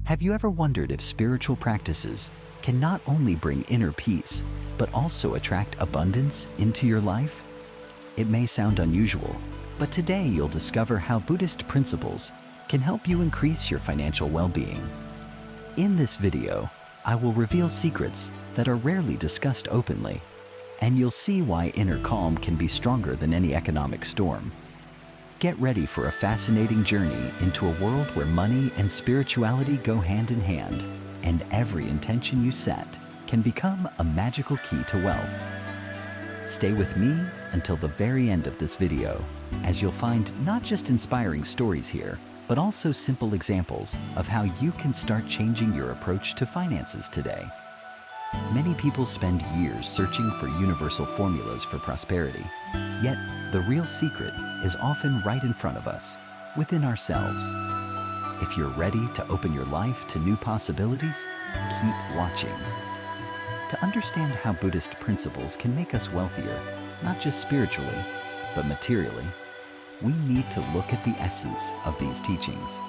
Have you ever wondered if spiritual practices can not only bring inner peace, but also attract abundance into your life? It may sound unusual, but today you'll discover how Buddhist principles can help you increase your financial well-being. In this video, I will reveal secrets that are rarely discussed openly, and you'll see why inner calm can be stronger than any economic storm. Get ready for a fascinating journey into a world where money and spirituality go hand in hand, and every intention you set can become a magical key to wealth. Stay with me until the very end of this video, as you'll find not just inspiring stories here, but also simple examples of how you can start changing your approach to finances today. Many people spend years searching for universal formulas for prosperity, yet the real secret is often right in front of us, within ourselves. If you're ready to open your life to new possibilities, keep watching. To understand how Buddhist principles can make us wealthier, not just spiritually, but materially, we need to look at the essence of these teachings.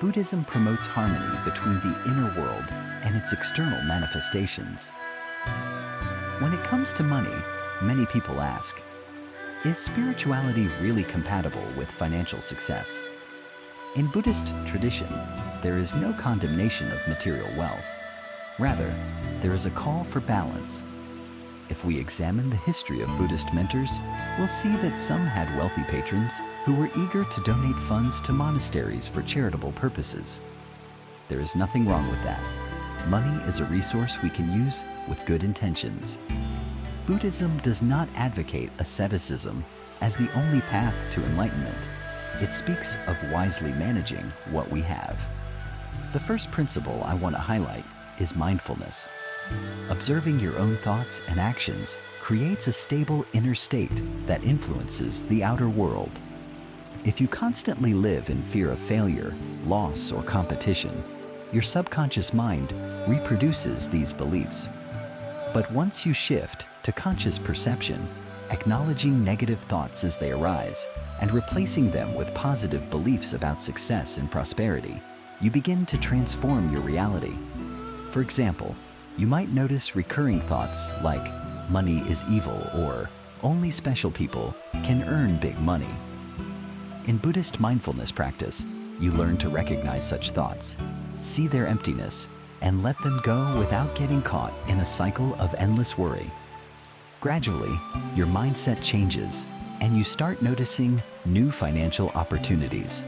Buddhism promotes harmony between the inner world and its external manifestations. When it comes to money, many people ask, is spirituality really compatible with financial success? In Buddhist tradition, there is no condemnation of material wealth. Rather, there is a call for balance. If we examine the history of Buddhist mentors, we'll see that some had wealthy patrons who were eager to donate funds to monasteries for charitable purposes. There is nothing wrong with that. Money is a resource we can use with good intentions. Buddhism does not advocate asceticism as the only path to enlightenment. It speaks of wisely managing what we have. The first principle I want to highlight is mindfulness. Observing your own thoughts and actions creates a stable inner state that influences the outer world. If you constantly live in fear of failure, loss, or competition, your subconscious mind reproduces these beliefs. But once you shift to conscious perception, acknowledging negative thoughts as they arise, and replacing them with positive beliefs about success and prosperity, you begin to transform your reality. For example, you might notice recurring thoughts like, money is evil, or only special people can earn big money. In Buddhist mindfulness practice, you learn to recognize such thoughts, see their emptiness, and let them go without getting caught in a cycle of endless worry. Gradually, your mindset changes, and you start noticing new financial opportunities.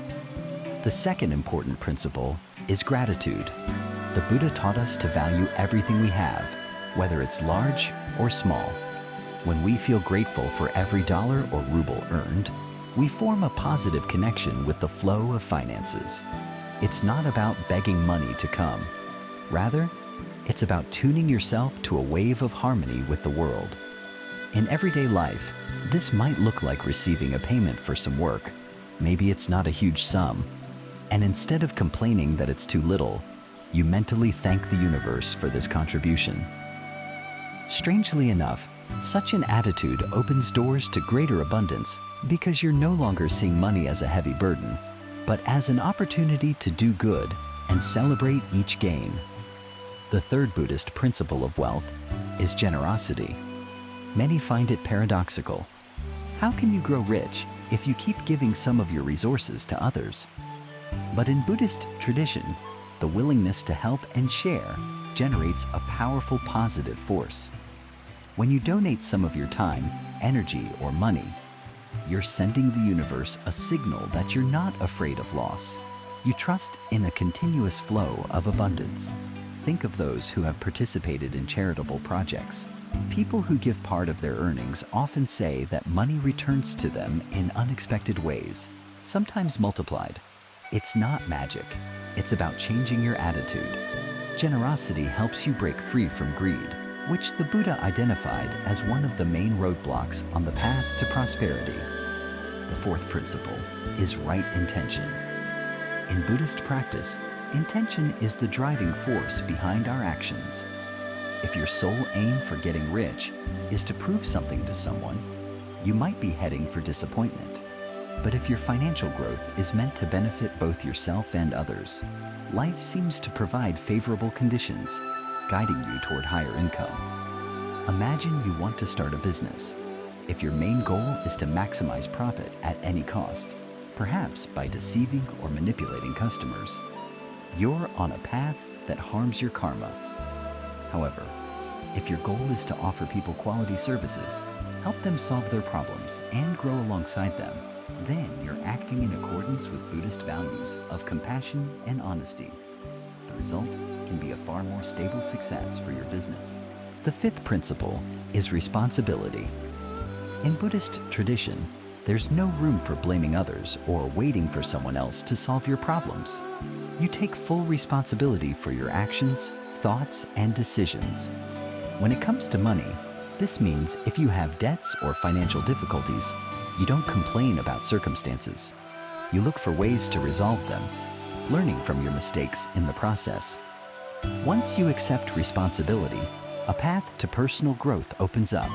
The second important principle is gratitude. The Buddha taught us to value everything we have, whether it's large or small. When we feel grateful for every dollar or ruble earned, we form a positive connection with the flow of finances. It's not about begging money to come. Rather, it's about tuning yourself to a wave of harmony with the world. In everyday life, this might look like receiving a payment for some work. Maybe it's not a huge sum. And instead of complaining that it's too little, you mentally thank the universe for this contribution. Strangely enough, such an attitude opens doors to greater abundance because you're no longer seeing money as a heavy burden, but as an opportunity to do good and celebrate each gain. The third Buddhist principle of wealth is generosity. Many find it paradoxical. How can you grow rich if you keep giving some of your resources to others? But in Buddhist tradition, the willingness to help and share generates a powerful positive force. When you donate some of your time, energy, or money, you're sending the universe a signal that you're not afraid of loss. You trust in a continuous flow of abundance. Think of those who have participated in charitable projects. People who give part of their earnings often say that money returns to them in unexpected ways, sometimes multiplied. It's not magic. It's about changing your attitude. Generosity helps you break free from greed, which the Buddha identified as one of the main roadblocks on the path to prosperity. The fourth principle is right intention. In Buddhist practice, intention is the driving force behind our actions. If your sole aim for getting rich is to prove something to someone, you might be heading for disappointment. But if your financial growth is meant to benefit both yourself and others, life seems to provide favorable conditions, guiding you toward higher income. Imagine you want to start a business. If your main goal is to maximize profit at any cost, perhaps by deceiving or manipulating customers, you're on a path that harms your karma. However, if your goal is to offer people quality services, help them solve their problems, and grow alongside them, then you're acting in accordance with Buddhist values of compassion and honesty. The result can be a far more stable success for your business. The fifth principle is responsibility. In Buddhist tradition, there's no room for blaming others or waiting for someone else to solve your problems. You take full responsibility for your actions, thoughts, and decisions. When it comes to money, this means if you have debts or financial difficulties, you don't complain about circumstances. You look for ways to resolve them, learning from your mistakes in the process. Once you accept responsibility, a path to personal growth opens up.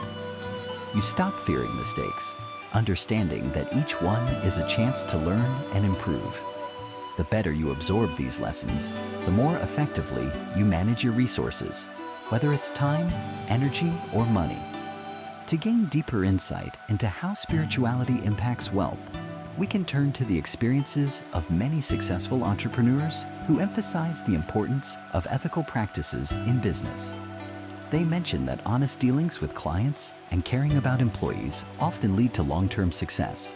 You stop fearing mistakes, understanding that each one is a chance to learn and improve. The better you absorb these lessons, the more effectively you manage your resources, whether it's time, energy, or money. To gain deeper insight into how spirituality impacts wealth, we can turn to the experiences of many successful entrepreneurs who emphasize the importance of ethical practices in business. They mention that honest dealings with clients and caring about employees often lead to long-term success.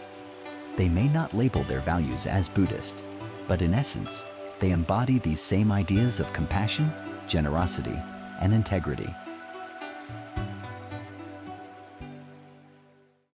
They may not label their values as Buddhist, but in essence, they embody these same ideas of compassion, generosity, and integrity.